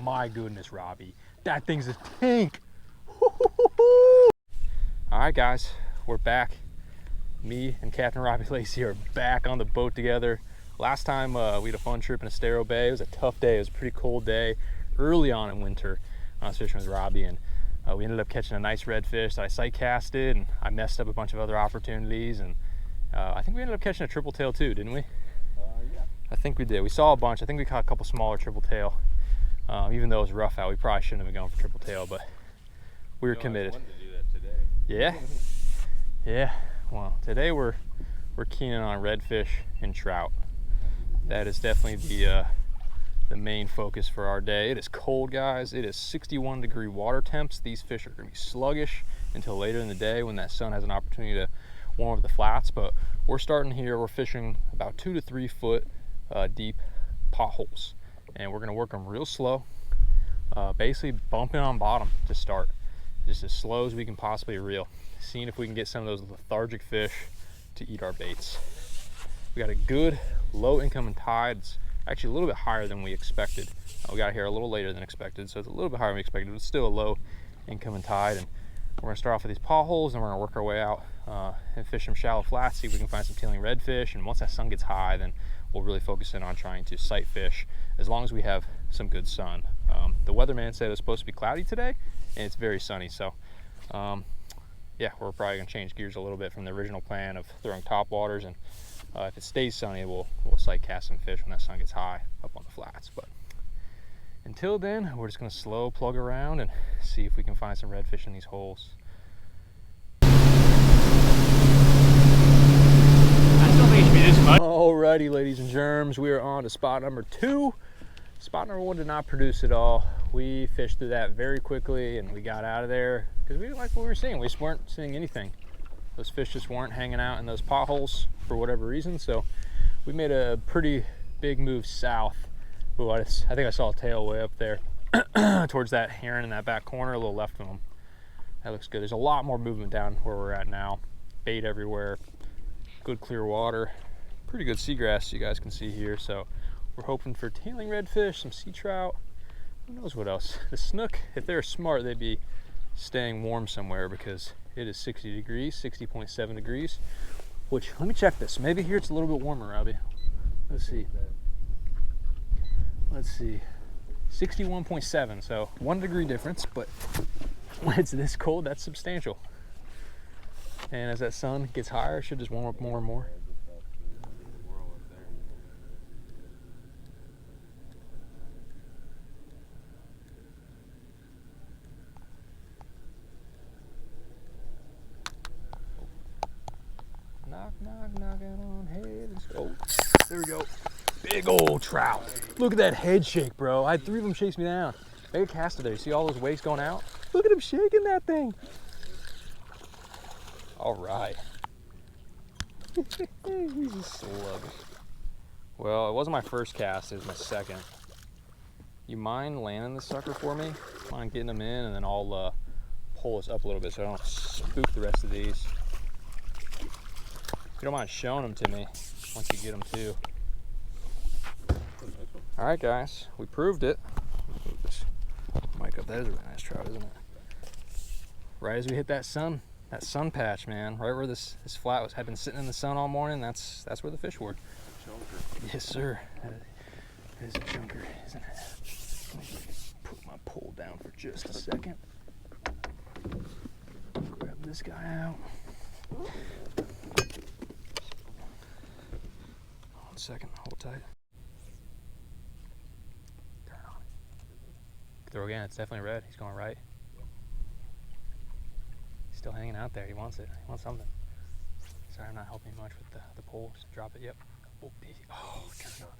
My goodness, Robby, that thing's a tank. All right, guys, we're back. Me and Captain Robby Lacey are back on the boat together. Last time we had a fun trip in Estero Bay. It was a tough day. It was a pretty cold day early on in winter. I was fishing with Robby, and we ended up catching a nice redfish that I sight casted, and I messed up a bunch of other opportunities, and I think we ended up catching a triple tail too, didn't we? Yeah. I think we did. We saw a bunch. I think we caught a couple smaller triple tail. Even though it was rough out, we probably shouldn't have been going for triple tail, but we were committed. I wanted to do that today. Yeah? Yeah. Well, today we're keening on redfish and trout. That is definitely the main focus for our day. It is cold, guys. It is 61-degree water temps. These fish are going to be sluggish until later in the day when that sun has an opportunity to warm up the flats. But we're starting here. We're fishing about 2 to 3 foot deep potholes, and we're going to work them real slow, basically bumping on bottom to start, just as slow as we can possibly reel, seeing if we can get some of those lethargic fish to eat our baits. We got a good low incoming tide. It's actually a little bit higher than we expected. We got here a little later than expected, so it's a little bit higher than we expected, but it's still a low incoming tide. And we're going to start off with these potholes, and we're going to work our way out and fish some shallow flats, see if we can find some tailing redfish. And once that sun gets high, then we'll really focus in on trying to sight fish, as long as we have some good sun. The weatherman said it was supposed to be cloudy today, and it's very sunny. So yeah, we're probably going to change gears a little bit from the original plan of throwing top waters, and if it stays sunny, we'll sight cast some fish when that sun gets high up on the flats. But until then, we're just going to slow plug around and see if we can find some redfish in these holes. Alrighty, ladies and germs, we are on to spot number 2. Spot number 1 did not produce at all. We fished through that very quickly, and we got out of there because we didn't like what we were seeing. We just weren't seeing anything. Those fish just weren't hanging out in those potholes for whatever reason. So we made a pretty big move south. Ooh, I think I saw a tail way up there towards that heron in that back corner, a little left of them. That looks good. There's a lot more movement down where we're at now. Bait everywhere, good clear water, pretty good seagrass you guys can see here. So we're hoping for tailing redfish, some sea trout, who knows what else. The snook, if they're smart, they'd be staying warm somewhere, because it is 60 degrees, 60.7 degrees, which, let me check this. Maybe here it's a little bit warmer, Robby. Let's see. Let's see. 61.7, so 1 degree difference, but when it's this cold, that's substantial. And as that sun gets higher, it should just warm up more and more. Knock, knock, knocking on heads. Oh, there we go. Big old trout. Look at that head shake, bro. I had 3 of them chase me down. Big cast today. See all those wakes going out? Look at him shaking that thing. All right. He's a slug. Well, it wasn't my first cast. It was my second. You mind landing this sucker for me? Mind getting them in, and then I'll pull this up a little bit so I don't spook the rest of these. If you don't mind showing them to me once you get them too. All right, guys, we proved it. Move this mic up. That is a really nice trout, isn't it? Right as we hit that sun patch, man, right where this flat had been sitting in the sun all morning, that's where the fish were. Chunker. Yes, sir. That is a chunker, isn't it? Let me put my pole down for just a second. Grab this guy out. 1 second, hold tight. Turn on. Throw again, it's definitely red. He's going right. He's still hanging out there. He wants it. He wants something. Sorry, I'm not helping much with the pole. Just drop it. Yep. Oh, turn on.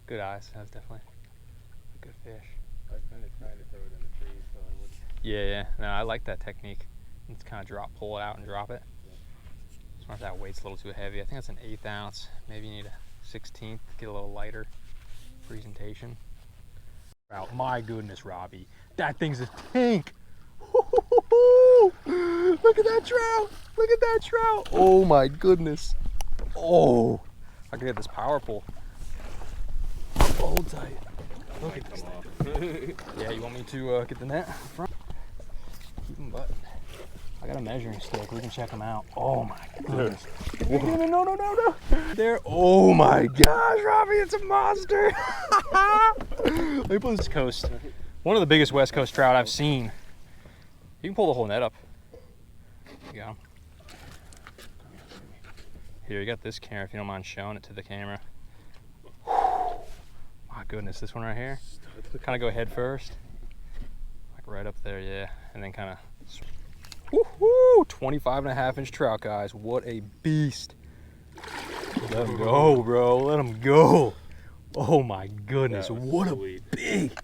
Good eyes. That was definitely a good fish. I was kind of trying to throw it in the trees so I wouldn't. Yeah. No, I like that technique. Just kind of pull it out and drop it. Just wonder if that weight's a little too heavy. I think that's an 1/8 ounce. Maybe you need a 16th, get a little lighter presentation. My goodness, Robby, that thing's a tank. Look at that trout. Look at that trout. Oh my goodness. Oh, I could get this power pull. Hold tight. Look at this thing. Yeah, you want me to get the net up front? Keep them, but I got a measuring stick. We can check them out. Oh my goodness. No. There. Oh my gosh, Robby, it's a monster. Let me pull this coast. One of the biggest West Coast trout I've seen. You can pull the whole net up. There you go. Here, you got this camera if you don't mind showing it to the camera. My goodness, this one right here. Kind of go head first. Like right up there, yeah. And then kind of, woohoo! 25.5-inch trout, guys. What a beast. Let him go, bro. Let him go. Oh my goodness, what a big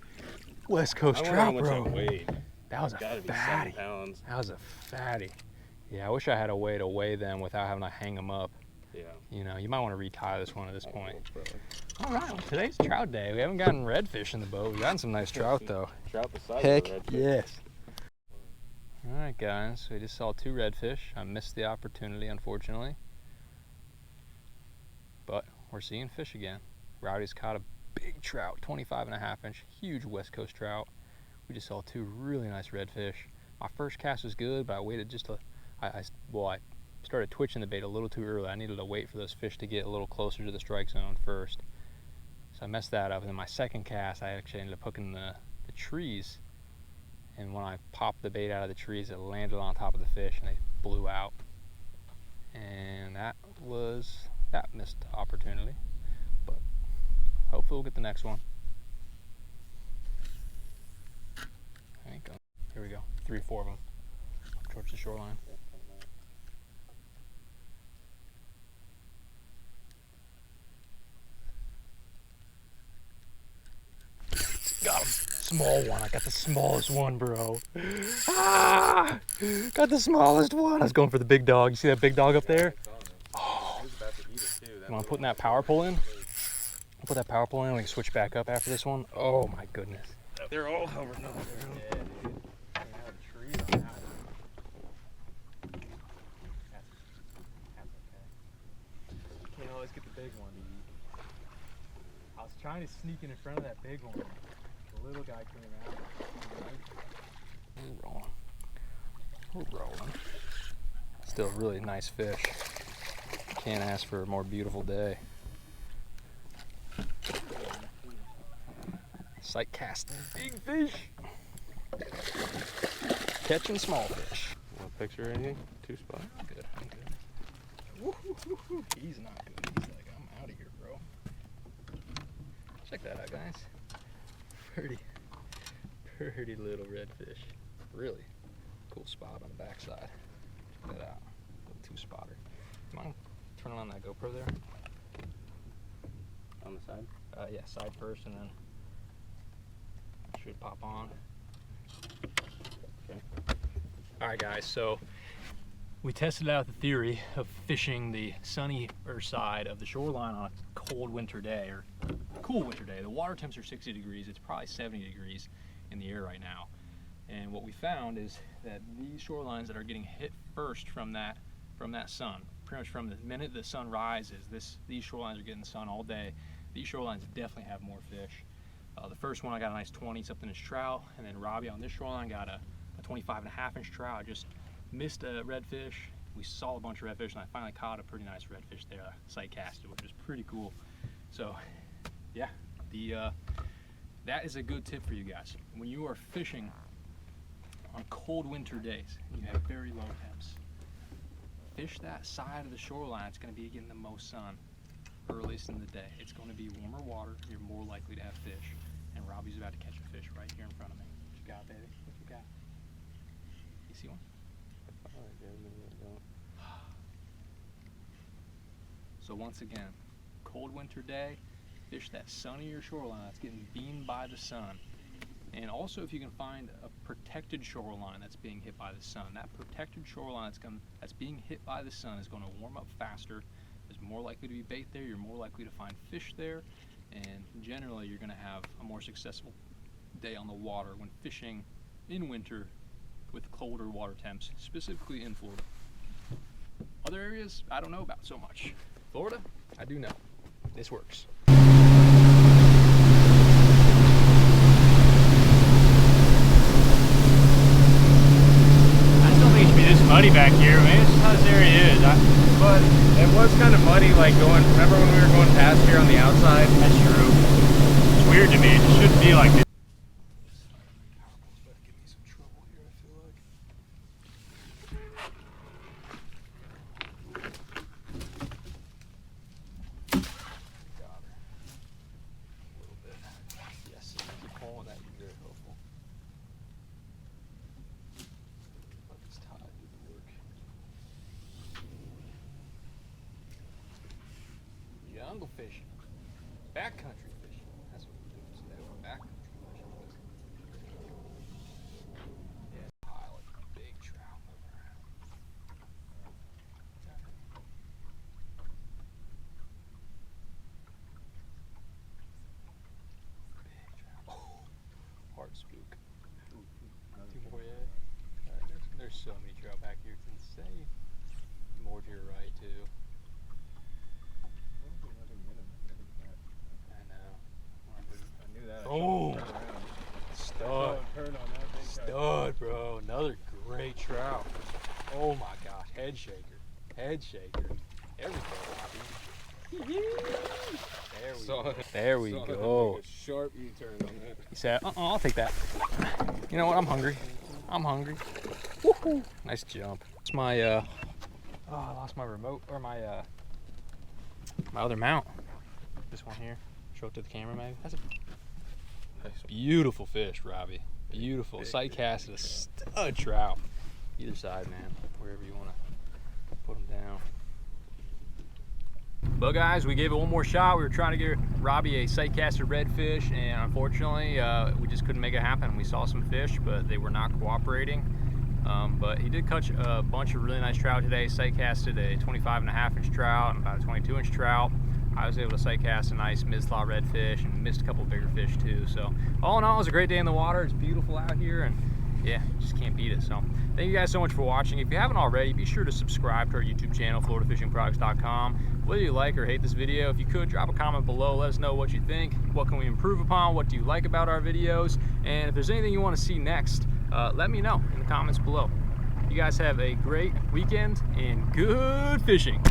West Coast trout, bro. That was a fatty. That was a fatty. Yeah, I wish I had a way to weigh them without having to hang them up. Yeah. You know, you might want to retie this one at this point. All right, well, today's trout day. We haven't gotten redfish in the boat. We've gotten some nice trout, though. Trout the size Heck of redfish. yes. All right, guys. We just saw 2 redfish. I missed the opportunity, unfortunately. But we're seeing fish again. Rowdy's caught a big trout, 25.5-inch, huge West Coast trout. We just saw 2 really nice redfish. My first cast was good, but I waited just to, I started twitching the bait a little too early. I needed to wait for those fish to get a little closer to the strike zone first. So I messed that up. And then my second cast, I actually ended up hooking the trees. And when I popped the bait out of the trees, it landed on top of the fish and they blew out. And that missed opportunity. But hopefully we'll get the next one. Here we go. 3 or 4 of them towards the shoreline. Got him. Small one. I got the smallest one, bro. Ah! Got the smallest one. I was going for the big dog. You see that big dog up there? Oh. When I'm putting that power pull in, I'll put that power pull in and we can switch back up after this one. Oh my goodness. They're all hovering over there. Can't always get the big one to eat. I was trying to sneak in front of that big one. The little guy came out. We're rolling. We're rolling. Still a really nice fish. Can't ask for a more beautiful day. Sight casting big fish. Catching small fish. Want a picture or anything? 2 spot? I'm good. I'm good. Woo-hoo-hoo-hoo. He's not good. He's like, I'm out of here, bro. Check that out, guys. Pretty little redfish. Really cool spot on the backside. Check that out. Little 2-spotter. Mind turning on that GoPro there? On the side? Yeah, side first, and then should pop on. Okay. All right, guys. So we tested out the theory of fishing the sunnier side of the shoreline on a cold winter day, or cool winter day. The water temps are 60 degrees. It's probably 70 degrees in the air right now. And what we found is that these shorelines that are getting hit first from that sun, pretty much from the minute the sun rises, these shorelines are getting the sun all day. These shorelines definitely have more fish. The first one I got a nice 20-something-inch trout, and then Robby on this shoreline got a 25.5-inch trout. I just missed a redfish. We saw a bunch of redfish, and I finally caught a pretty nice redfish there. Sight casted, which was pretty cool. So, yeah, that is a good tip for you guys. When you are fishing on cold winter days, and you have very low temps, fish that side of the shoreline. It's going to be getting the most sun earliest in the day. It's going to be warmer water. You're more likely to have fish. And Robby's about to catch a fish right here in front of me. What you got, baby? What you got? You see one? So once again, cold winter day, fish that sunnier shoreline that's getting beamed by the sun. And also, if you can find a protected shoreline that's being hit by the sun, that protected shoreline that's being hit by the sun is going to warm up faster. There's more likely to be bait there. You're more likely to find fish there, and generally you're going to have a more successful day on the water when fishing in winter with colder water temps, specifically in Florida. Other areas I don't know about so much. Florida, I do know. This works. muddy back here. Maybe it's just how this area is. But it was kind of muddy, like remember when we were going past here on the outside? That's true. It's weird to me. It just shouldn't be like this. Jungle fishing, backcountry fishing. That's what we're doing today. We're backcountry fishing. Yeah, pile of big trout moving around. Big trout. Oh, hard spook. Two more, yeah. There's so many trout back here. It's insane. More to your right too. Oh, stud, stud, bro, another great trout. Oh my gosh, head shaker, everything, Robbie. There we go. A sharp U-turn on that. He said, I'll take that. You know what, I'm hungry. Woohoo. Nice jump. It's my, oh, I lost my remote, or my other mount. This one here, show it to the camera maybe. That's a beautiful fish, Robbie. Beautiful. Sight casted a stud trout. Either side, man. Wherever you want to put them down. Well, guys, we gave it one more shot. We were trying to get Robbie a sight casted redfish, and unfortunately, we just couldn't make it happen. We saw some fish, but they were not cooperating. But he did catch a bunch of really nice trout today. Sight casted a 25.5-inch trout and about a 22-inch trout. I was able to sight cast a nice mid-slaw redfish and missed a couple bigger fish too. So all in all, it was a great day in the water. It's beautiful out here, and yeah, just can't beat it. So thank you guys so much for watching. If you haven't already, be sure to subscribe to our YouTube channel, FloridaFishingProducts.com. Whether you like or hate this video, if you could, drop a comment below. Let us know what you think. What can we improve upon? What do you like about our videos? And if there's anything you want to see next, let me know in the comments below. You guys have a great weekend and good fishing.